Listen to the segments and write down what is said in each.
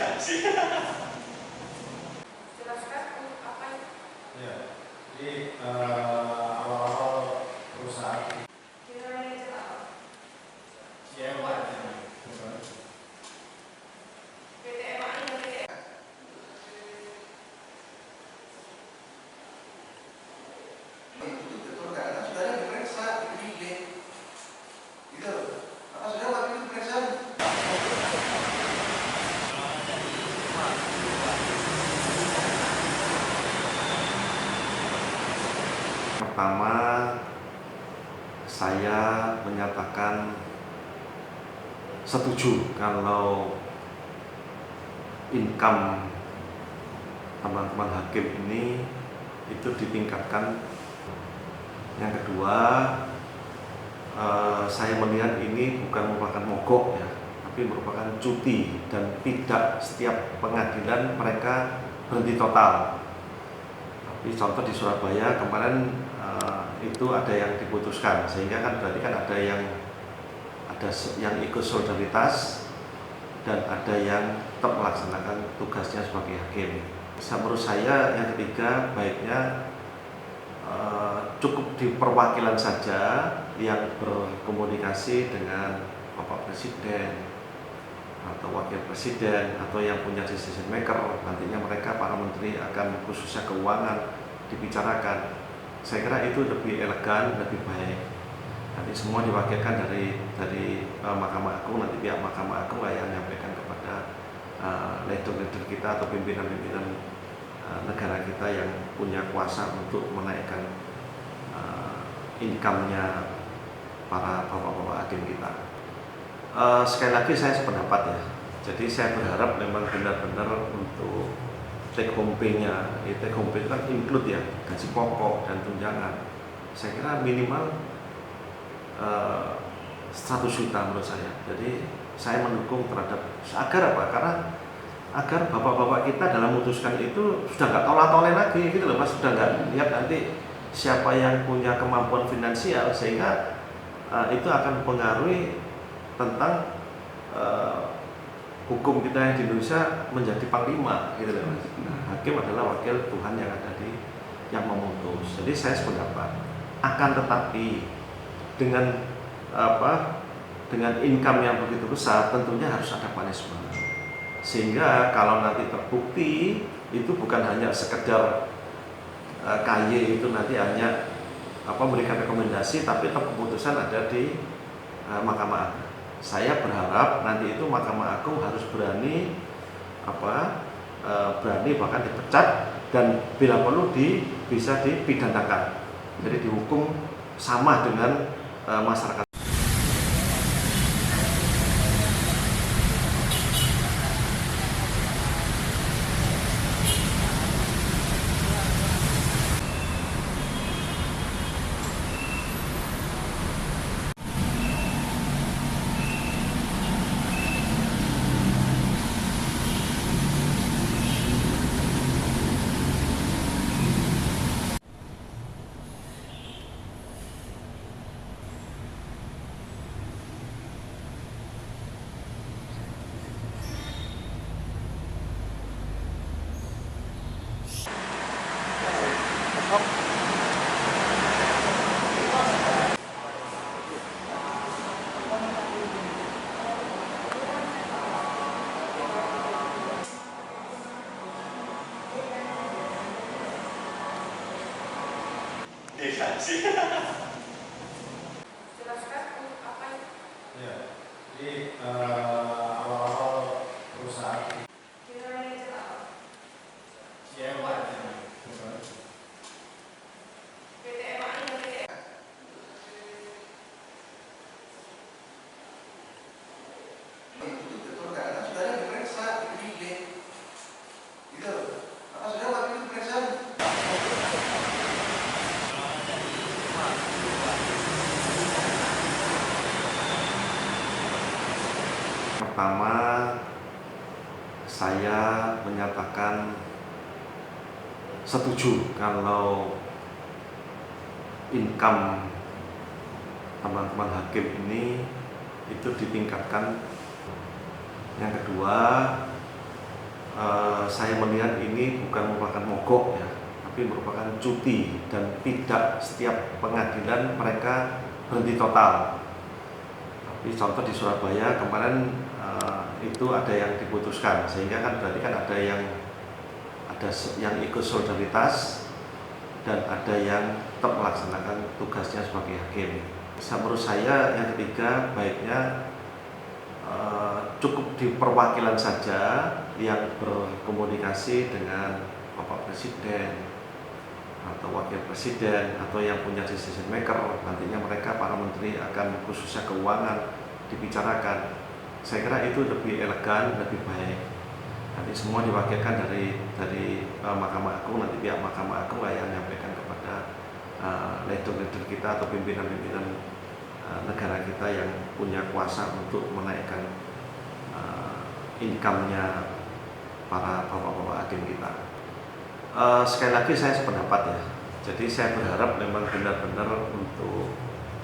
Dikasih. Jelaskan untuk apa itu? Ya, jadi awal-awal perusahaan General manager apa? CMA PT MAI dan PT itu karena sudah ada diperiksa di penyidik gitu loh. Maka sudah waktu itu diperiksa pertama saya menyatakan setuju kalau income teman-teman hakim ini itu ditingkatkan. Yang kedua, saya melihat ini bukan merupakan mogok ya, tapi merupakan cuti dan tidak setiap pengadilan mereka berhenti total. Tapi contoh di Surabaya kemarin itu ada yang diputuskan, sehingga kan berarti kan ada yang ikut solidaritas dan ada yang tetap melaksanakan tugasnya sebagai hakim. Menurut saya yang ketiga baiknya cukup di perwakilan saja yang berkomunikasi dengan Bapak Presiden atau Wakil Presiden atau yang punya decision maker. Nantinya mereka para menteri akan khususnya keuangan dibicarakan. Saya kira itu lebih elegan, lebih baik. Nanti semua diwakilkan dari Mahkamah Agung, nanti pihak Mahkamah Agung lah yang menyampaikan kepada leader-leader kita atau pimpinan-pimpinan negara kita yang punya kuasa untuk menaikkan income-nya para bapak-bapak hakim kita. Sekali lagi saya sependapat ya. Jadi saya berharap memang benar-benar untuk take home pay-nya, take home pay itu kan include ya gaji pokok dan tunjangan. Saya kira minimal 100 juta menurut saya. Jadi saya mendukung terhadap agar apa? Karena agar bapak-bapak kita dalam memutuskan itu sudah nggak tolak-tolak lagi gitu loh Mas, sudah nggak lihat nanti siapa yang punya kemampuan finansial, sehingga itu akan mempengaruhi tentang hukum kita yang di Indonesia menjadi panglima gitu loh Mas. Nah, hakim adalah wakil Tuhan yang ada yang memutus. Jadi saya sependapat, akan tetapi dengan income yang begitu besar tentunya harus ada punishment. Sehingga kalau nanti terbukti itu bukan hanya sekedar KY itu nanti hanya memberikan rekomendasi, tapi tetap keputusan ada di Mahkamah Agung. Saya berharap nanti itu Mahkamah Agung harus berani bahkan dipecat dan bila perlu bisa dipidanakan. Jadi dihukum sama dengan masyarakat. Dikasih. Jelaskan untuk apa itu? ya, jadi awal-awal perusahaan General manager apa? CMA PT MAI dan PT itu karena sudah ada diperiksa di penyidik gitu loh. Maka sudah waktu itu diperiksa Pertama, saya menyatakan setuju kalau income teman-teman hakim ini itu ditingkatkan. Yang kedua, saya melihat ini bukan merupakan mogok ya, tapi merupakan cuti dan tidak setiap pengadilan mereka berhenti total. Tapi contoh di Surabaya kemarin itu ada yang diputuskan, sehingga kan berarti kan ada yang ikut solidaritas dan ada yang tetap melaksanakan tugasnya sebagai hakim. Menurut saya yang ketiga baiknya cukup di perwakilan saja yang berkomunikasi dengan Bapak Presiden atau Wakil Presiden atau yang punya decision maker. Nantinya mereka para menteri akan khususnya keuangan dibicarakan. Saya kira itu lebih elegan, lebih baik. Nanti semua diwakilkan dari Mahkamah Agung, nanti pihak Mahkamah Agung lah yang menyampaikan kepada leader-leader kita atau pimpinan-pimpinan negara kita yang punya kuasa untuk menaikkan income-nya para bapak-bapak hakim kita. Sekali lagi saya sependapat ya. Jadi saya berharap memang benar-benar untuk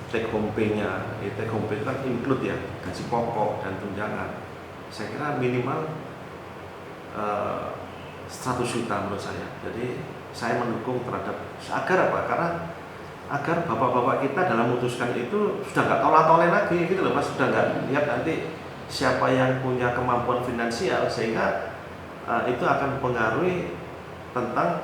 take home pay-nya, take home pay itu kan include ya gaji pokok dan tunjangan. Saya kira minimal 100 juta menurut saya. Jadi saya mendukung terhadap agar apa? Karena agar bapak-bapak kita dalam memutuskan itu sudah nggak tolak-tolak lagi gitu loh Mas, sudah nggak lihat nanti siapa yang punya kemampuan finansial, sehingga itu akan mempengaruhi tentang